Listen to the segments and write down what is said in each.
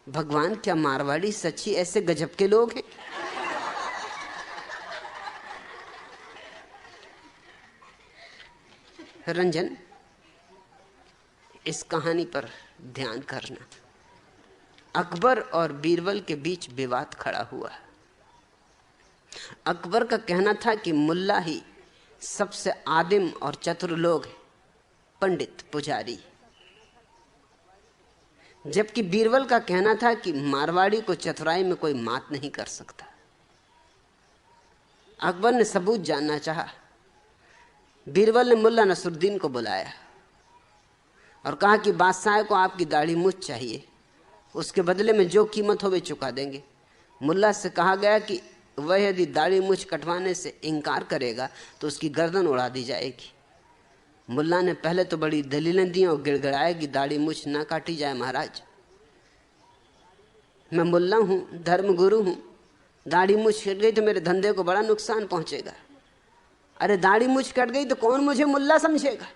भगवान, क्या मारवाड़ी सच्ची ऐसे गजब के लोग हैं? रंजन, इस कहानी पर ध्यान करना। अकबर और बीरबल के बीच विवाद खड़ा हुआ। अकबर का कहना था कि मुल्ला ही सबसे आदिम और चतुर लोग हैं, पंडित पुजारी। जबकि बीरबल का कहना था कि मारवाड़ी को चतुराई में कोई मात नहीं कर सकता। अकबर ने सबूत जानना चाहा। बीरबल ने मुल्ला नसरुद्दीन को बुलाया और कहा कि बादशाह को आपकी दाढ़ी मूछ चाहिए, उसके बदले में जो कीमत हो वे चुका देंगे। मुल्ला से कहा गया कि वह यदि दाढ़ी मूछ कटवाने से इनकार करेगा तो उसकी गर्दन उड़ा दी जाएगी। मुल्ला ने पहले तो बड़ी दलीलें दी और गिड़गिड़ाया कि दाढ़ी मूछ ना काटी जाए महाराज, मैं मुल्ला हूं, धर्मगुरु हूं, दाढ़ी मूछ कट गई तो मेरे धंधे को बड़ा नुकसान पहुंचेगा। अरे दाढ़ी मूछ कट गई तो कौन मुझे मुल्ला समझेगा?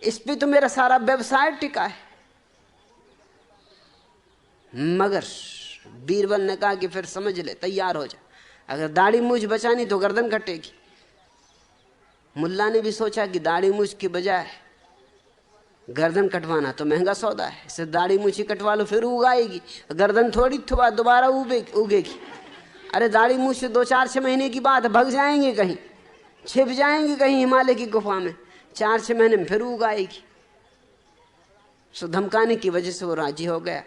इस पे तो मेरा सारा व्यवसाय टिका है। मगर बीरबल ने कहा कि फिर समझ ले, तैयार हो जा, अगर दाढ़ी मूछ बचानी तो गर्दन कटेगी। मुल्ला ने भी सोचा कि दाढ़ी मूछ की बजाय गर्दन कटवाना तो महंगा सौदा है, सिर्फ दाढ़ी मूछ ही कटवा लो फिर उगाएगी, गर्दन थोड़ी दोबारा उगेगी। अरे दाढ़ी मूछ से 2-4-6 महीने की बात, भग जाएंगे कहीं, छिप जाएंगे कहीं हिमालय की गुफा में, 4-6 महीने में फिर उगाएगी। सो धमकाने की वजह से वो राजी हो गया।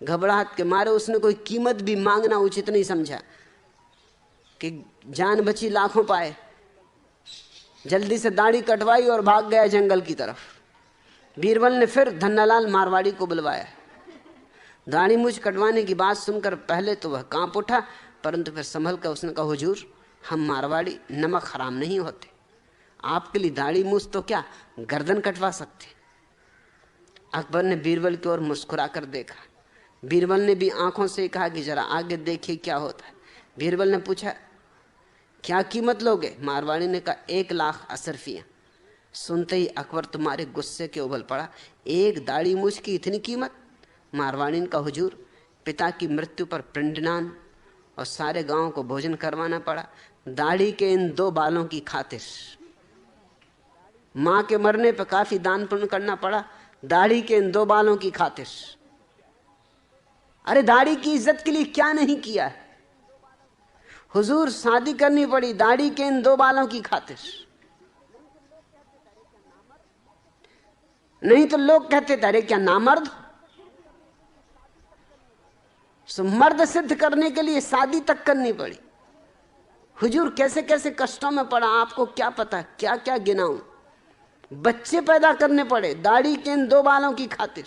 घबराहट के मारे उसने कोई कीमत भी मांगना उचित नहीं समझा कि जान बची लाखों पाए। जल्दी से दाढ़ी कटवाई और भाग गया जंगल की तरफ। बीरबल ने फिर धन्नालाल मारवाड़ी को बुलवाया। दाढ़ी मूछ कटवाने की बात सुनकर पहले तो वह कांप उठा, परंतु फिर संभल कर उसने कहा, हुजूर, हम मारवाड़ी नमक हराम नहीं होते, आपके लिए दाढ़ी मूछ तो क्या गर्दन कटवा सकते। अकबर ने बीरबल की ओर मुस्कुरा कर देखा। बीरबल ने भी आंखों से कहा कि जरा आगे देखिए क्या होता है। बीरबल ने पूछा, क्या कीमत लोगे? मारवाड़ी ने कहा, 1 लाख अशरफियां। सुनते ही अकबर तुम्हारे गुस्से के उबल पड़ा। एक दाढ़ी मूछ की इतनी कीमत? मारवाड़ी ने कहा, हुजूर, पिता की मृत्यु पर पिंडदान और सारे गांव को भोजन करवाना पड़ा, दाढ़ी के इन 2 बालों की खातिर। मां के मरने पर काफी दान पुण्य करना पड़ा, दाढ़ी के इन 2 बालों की खातिर। अरे दाढ़ी की इज्जत के लिए क्या नहीं किया है? हुजूर, शादी करनी पड़ी दाढ़ी के इन 2 बालों की खातिर, नहीं तो लोग कहते थे अरे क्या नामर्द। सो मर्द सिद्ध करने के लिए शादी तक करनी पड़ी। हुजूर, कैसे कैसे कष्टों में पड़ा, आपको क्या पता, क्या क्या गिनाऊं। बच्चे पैदा करने पड़े दाढ़ी के इन 2 बालों की खातिर।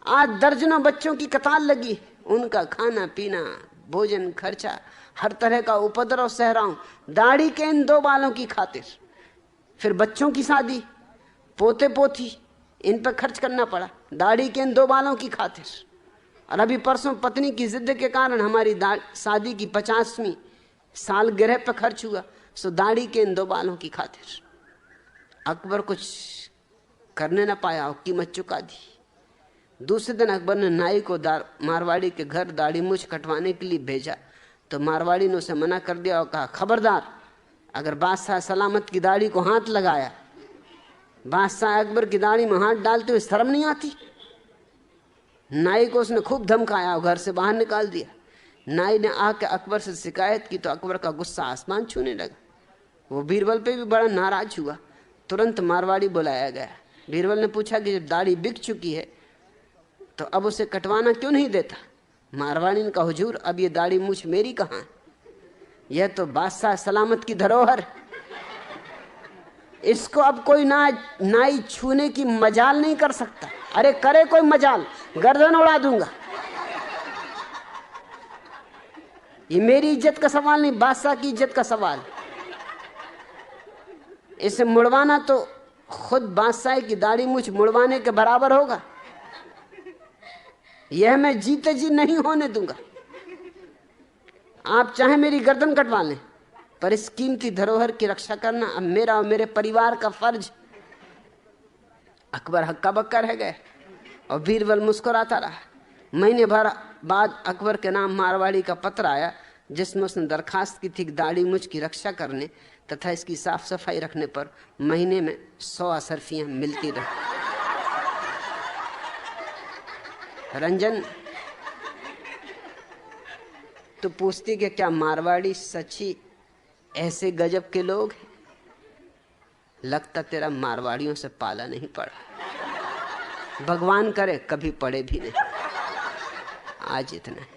आज दर्जनों बच्चों की कतार लगी, उनका खाना पीना, भोजन, खर्चा, हर तरह का उपद्रव सह रहा हूं दाढ़ी के इन 2 बालों की खातिर। फिर बच्चों की शादी, पोते पोती, इन पर खर्च करना पड़ा दाढ़ी के इन 2 बालों की खातिर। और अभी परसों पत्नी की जिद के कारण हमारी शादी की 50वीं सालगिरह पर खर्च हुआ, सो दाढ़ी के इन 2 बालों की खातिर। अकबर कुछ करने ना पाया और कीमत चुका दी। दूसरे दिन अकबर ने नाई को मारवाड़ी के घर दाढ़ी मूछ कटवाने के लिए भेजा, तो मारवाड़ी ने उसे मना कर दिया और कहा, खबरदार, अगर बादशाह सलामत की दाढ़ी को हाथ लगाया, बादशाह अकबर की दाढ़ी में हाथ डालते हुए शर्म नहीं आती? नाई को उसने खूब धमकाया और घर से बाहर निकाल दिया। नाई ने आके अकबर से शिकायत की तो अकबर का गुस्सा आसमान छूने लगा। वो बीरबल पे भी बड़ा नाराज हुआ। तुरंत मारवाड़ी बुलाया गया। बीरबल ने पूछा कि जब दाढ़ी बिक चुकी है तो अब उसे कटवाना क्यों नहीं देता? मारवाड़ी ने कहा, हुजूर, अब ये दाढ़ी मूछ मेरी कहाँ है, यह तो बादशाह सलामत की धरोहर, इसको अब कोई नाई छूने की मजाल नहीं कर सकता। अरे करे कोई मजाल, गर्दन उड़ा दूंगा। ये मेरी इज्जत का सवाल नहीं, बादशाह की इज्जत का सवाल। इसे मुड़वाना तो खुद बादशाह की दाढ़ी मूछ मुड़वाने के बराबर होगा। यह मैं जीते जी नहीं होने दूंगा। आप चाहे मेरी गर्दन कटवा लें, पर इस कीमती धरोहर की रक्षा करना अब मेरा और मेरे परिवार का फर्ज। अकबर हक्का बक्का रह गए और बीरबल मुस्कुराता रहा। महीने भर बाद अकबर के नाम मारवाड़ी का पत्र आया जिसमें उसने दरखास्त की थी दाढ़ी मुझ की रक्षा करने तथा इसकी साफ सफाई रखने पर महीने में 100 असरफियां मिलती रही। रंजन तो पूछती कि क्या मारवाड़ी सच्ची ऐसे गजब के लोग हैं? लगता तेरा मारवाड़ियों से पाला नहीं पड़ा। भगवान करे कभी पड़े भी नहीं। आज इतना है।